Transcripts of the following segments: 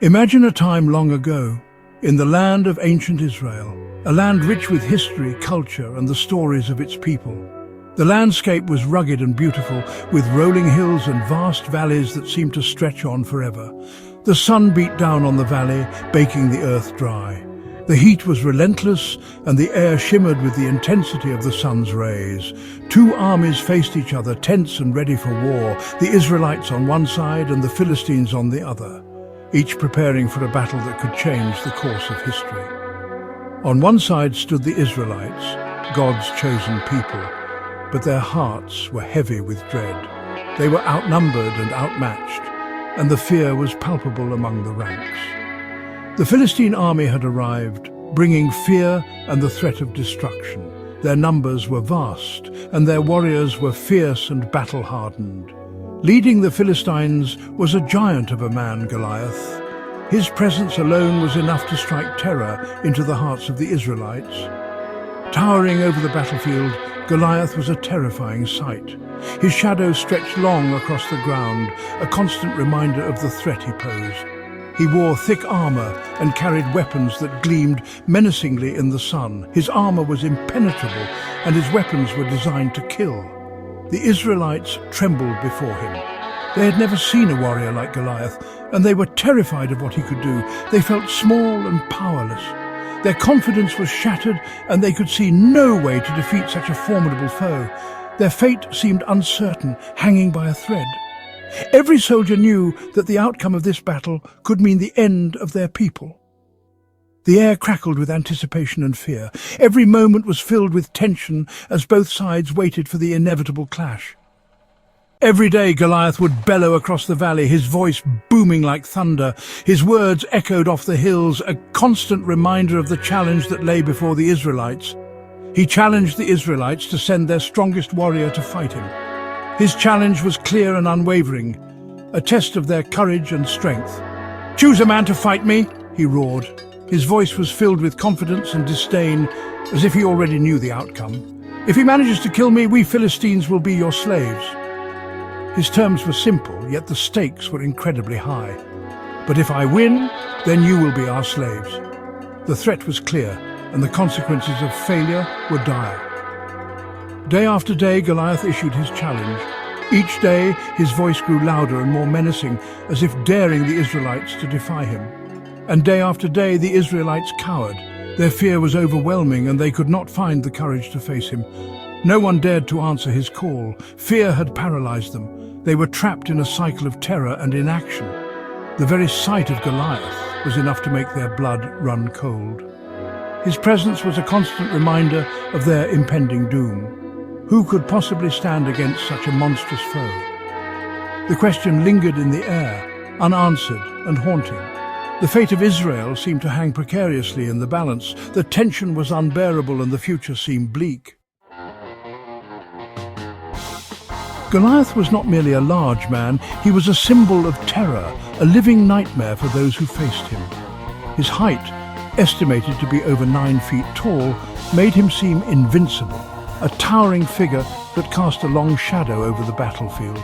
Imagine a time long ago, in the land of ancient Israel, a land rich with history, culture, and the stories of its people. The landscape was rugged and beautiful, with rolling hills and vast valleys that seemed to stretch on forever. The sun beat down on the valley, baking the earth dry. The heat was relentless, and the air shimmered with the intensity of the sun's rays. Two armies faced each other, tense and ready for war, the Israelites on one side and the Philistines on the other, each preparing for a battle that could change the course of history. On one side stood the Israelites, God's chosen people, but their hearts were heavy with dread. They were outnumbered and outmatched, and the fear was palpable among the ranks. The Philistine army had arrived, bringing fear and the threat of destruction. Their numbers were vast, and their warriors were fierce and battle-hardened. Leading the Philistines was a giant of a man, Goliath. His presence alone was enough to strike terror into the hearts of the Israelites. Towering over the battlefield, Goliath was a terrifying sight. His shadow stretched long across the ground, a constant reminder of the threat he posed. He wore thick armor and carried weapons that gleamed menacingly in the sun. His armor was impenetrable, and his weapons were designed to kill. The Israelites trembled before him. They had never seen a warrior like Goliath, and they were terrified of what he could do. They felt small and powerless. Their confidence was shattered, and they could see no way to defeat such a formidable foe. Their fate seemed uncertain, hanging by a thread. Every soldier knew that the outcome of this battle could mean the end of their people. The air crackled with anticipation and fear. Every moment was filled with tension as both sides waited for the inevitable clash. Every day Goliath would bellow across the valley, his voice booming like thunder. His words echoed off the hills, a constant reminder of the challenge that lay before the Israelites. He challenged the Israelites to send their strongest warrior to fight him. His challenge was clear and unwavering, a test of their courage and strength. "Choose a man to fight me," he roared. His voice was filled with confidence and disdain, as if he already knew the outcome. "If he manages to kill me, we Philistines will be your slaves." His terms were simple, yet the stakes were incredibly high. "But if I win, then you will be our slaves." The threat was clear, and the consequences of failure were dire. Day after day, Goliath issued his challenge. Each day, his voice grew louder and more menacing, as if daring the Israelites to defy him. And day after day, the Israelites cowered. Their fear was overwhelming, and they could not find the courage to face him. No one dared to answer his call. Fear had paralyzed them. They were trapped in a cycle of terror and inaction. The very sight of Goliath was enough to make their blood run cold. His presence was a constant reminder of their impending doom. Who could possibly stand against such a monstrous foe? The question lingered in the air, unanswered and haunting. The fate of Israel seemed to hang precariously in the balance. The tension was unbearable and the future seemed bleak. Goliath was not merely a large man, he was a symbol of terror, a living nightmare for those who faced him. His height, estimated to be over 9 feet tall, made him seem invincible, a towering figure that cast a long shadow over the battlefield.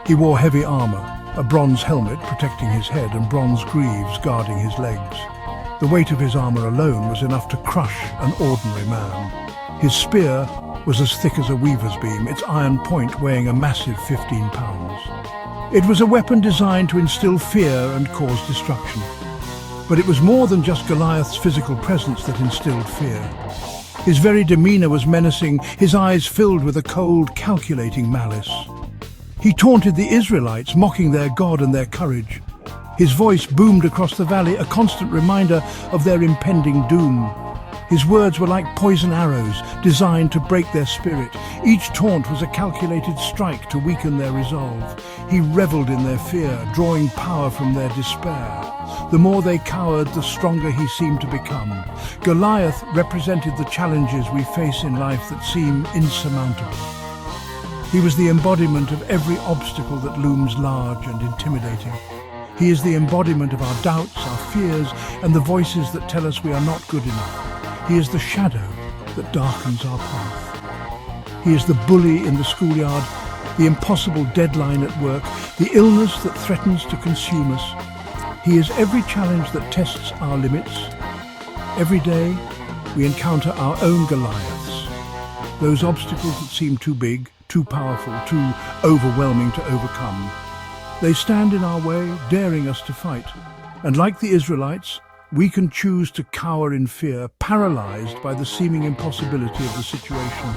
He wore heavy armor, a bronze helmet protecting his head and bronze greaves guarding his legs. The weight of his armor alone was enough to crush an ordinary man. His spear was as thick as a weaver's beam, its iron point weighing a massive 15 pounds. It was a weapon designed to instill fear and cause destruction. But it was more than just Goliath's physical presence that instilled fear. His very demeanor was menacing, his eyes filled with a cold, calculating malice. He taunted the Israelites, mocking their God and their courage. His voice boomed across the valley, a constant reminder of their impending doom. His words were like poison arrows, designed to break their spirit. Each taunt was a calculated strike to weaken their resolve. He reveled in their fear, drawing power from their despair. The more they cowered, the stronger he seemed to become. Goliath represented the challenges we face in life that seem insurmountable. He was the embodiment of every obstacle that looms large and intimidating. He is the embodiment of our doubts, our fears, and the voices that tell us we are not good enough. He is the shadow that darkens our path. He is the bully in the schoolyard, the impossible deadline at work, the illness that threatens to consume us. He is every challenge that tests our limits. Every day, we encounter our own Goliaths, those obstacles that seem too big, too powerful, too overwhelming to overcome. They stand in our way, daring us to fight. And like the Israelites, we can choose to cower in fear, paralyzed by the seeming impossibility of the situation.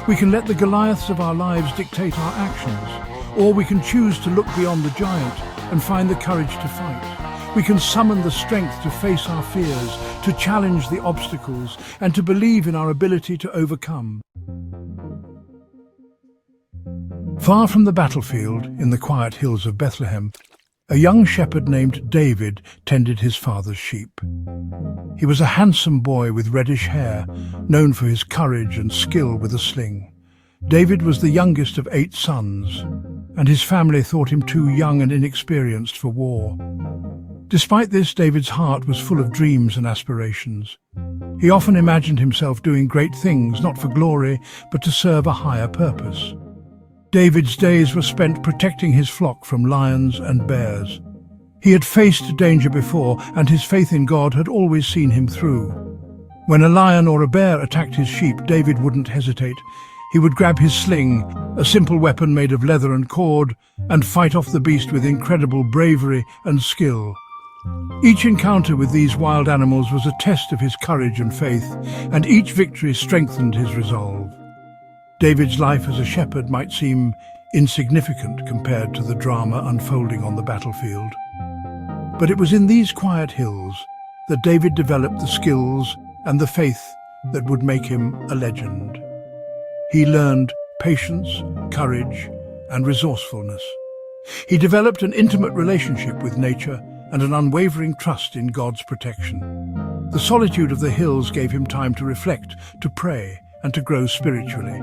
We can let the Goliaths of our lives dictate our actions, or we can choose to look beyond the giant and find the courage to fight. We can summon the strength to face our fears, to challenge the obstacles, and to believe in our ability to overcome. Far from the battlefield, in the quiet hills of Bethlehem, a young shepherd named David tended his father's sheep. He was a handsome boy with reddish hair, known for his courage and skill with a sling. David was the youngest of 8 sons, and his family thought him too young and inexperienced for war. Despite this, David's heart was full of dreams and aspirations. He often imagined himself doing great things, not for glory, but to serve a higher purpose. David's days were spent protecting his flock from lions and bears. He had faced danger before, and his faith in God had always seen him through. When a lion or a bear attacked his sheep, David wouldn't hesitate. He would grab his sling, a simple weapon made of leather and cord, and fight off the beast with incredible bravery and skill. Each encounter with these wild animals was a test of his courage and faith, and each victory strengthened his resolve. David's life as a shepherd might seem insignificant compared to the drama unfolding on the battlefield. But it was in these quiet hills that David developed the skills and the faith that would make him a legend. He learned patience, courage, and resourcefulness. He developed an intimate relationship with nature and an unwavering trust in God's protection. The solitude of the hills gave him time to reflect, to pray, and to grow spiritually.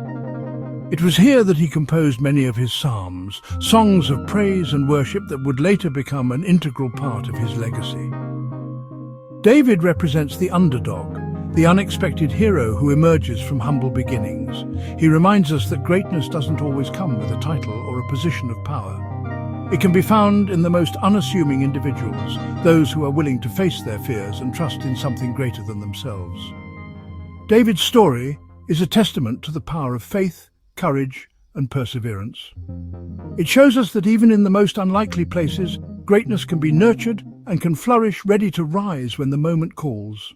It was here that he composed many of his psalms, songs of praise and worship that would later become an integral part of his legacy. David represents the underdog, the unexpected hero who emerges from humble beginnings. He reminds us that greatness doesn't always come with a title or a position of power. It can be found in the most unassuming individuals, those who are willing to face their fears and trust in something greater than themselves. David's story is a testament to the power of faith, courage, and perseverance. It shows us that even in the most unlikely places, greatness can be nurtured and can flourish, ready to rise when the moment calls.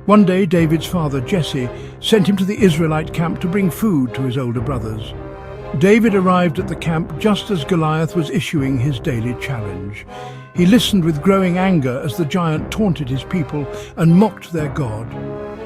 One day, David's father, Jesse, sent him to the Israelite camp to bring food to his older brothers. David arrived at the camp just as Goliath was issuing his daily challenge. He listened with growing anger as the giant taunted his people and mocked their God.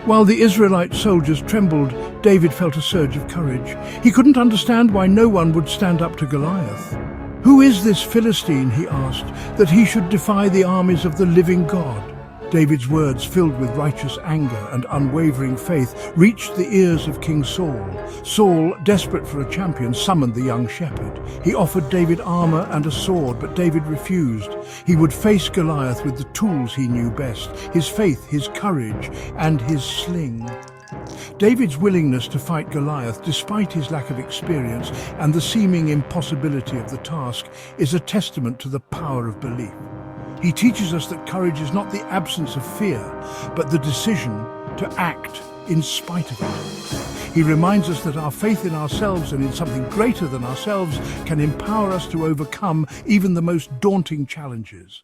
While the Israelite soldiers trembled, David felt a surge of courage. He couldn't understand why no one would stand up to Goliath. "Who is this Philistine," he asked, "that he should defy the armies of the living God?" David's words, filled with righteous anger and unwavering faith, reached the ears of King Saul. Saul, desperate for a champion, summoned the young shepherd. He offered David armor and a sword, but David refused. He would face Goliath with the tools he knew best, his faith, his courage, and his sling. David's willingness to fight Goliath, despite his lack of experience and the seeming impossibility of the task, is a testament to the power of belief. He teaches us that courage is not the absence of fear, but the decision to act in spite of it. He reminds us that our faith in ourselves and in something greater than ourselves can empower us to overcome even the most daunting challenges.